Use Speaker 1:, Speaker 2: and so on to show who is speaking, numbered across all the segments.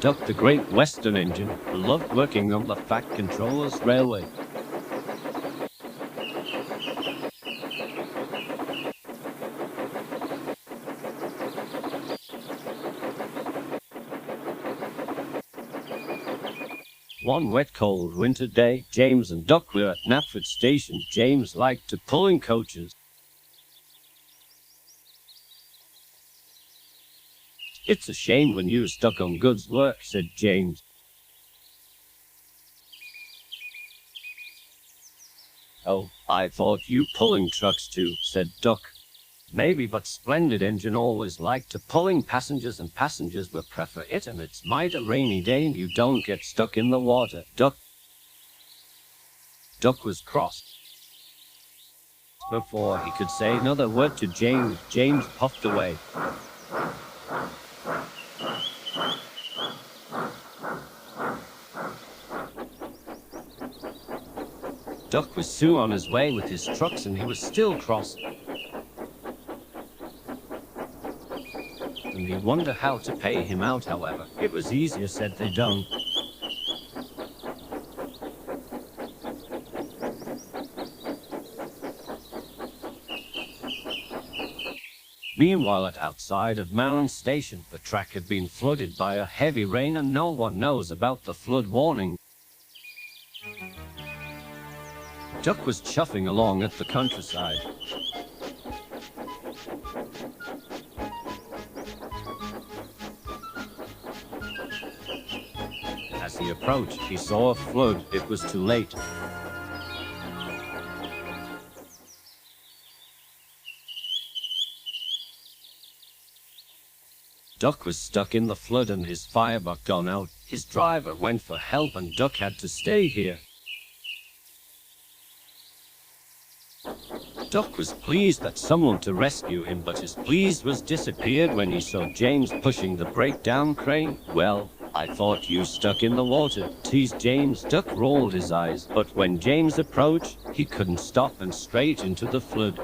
Speaker 1: Duck, the Great Western engine, loved working on the Fat Controller's railway. One wet, cold winter day, James and Duck were at Knapford Station. James liked to pull in coaches. "It's a shame when you're stuck on goods work," said James. "Oh, I thought you pulling trucks too," said Duck. "Maybe, but splendid engine always liked to pulling passengers, and passengers will prefer it, and it's might a rainy day and you don't get stuck in the water." Duck was cross. Before he could say another word to James, James puffed away. Duck was soon on his way with his trucks, and he was still cross. And he wondered how to pay him out, however. It was easier said than done. Meanwhile, outside of Mountain Station, the track had been flooded by a heavy rain, and no one knows about the flood warning. Duck was chuffing along at the countryside. As he approached, he saw a flood. It was too late. Duck was stuck in the flood and his firebuck gone out. His driver went for help and Duck had to stay here. Duck was pleased that someone to rescue him, but his pleased was disappeared when he saw James pushing the breakdown crane. "Well, I thought you stuck in the water," teased James. Duck rolled his eyes, but when James approached, he couldn't stop and straight into the flood.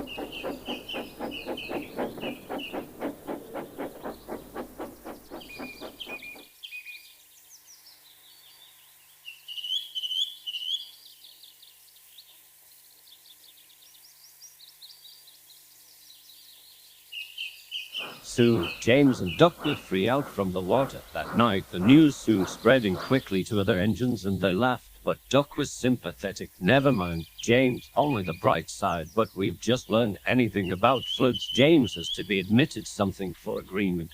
Speaker 1: Soon, James and Duck were free out from the water. That night, the news soon spreading quickly to other engines, and they laughed. But Duck was sympathetic. "Never mind, James, only the bright side. But we've just learned anything about floods. James has to be admitted something for agreement."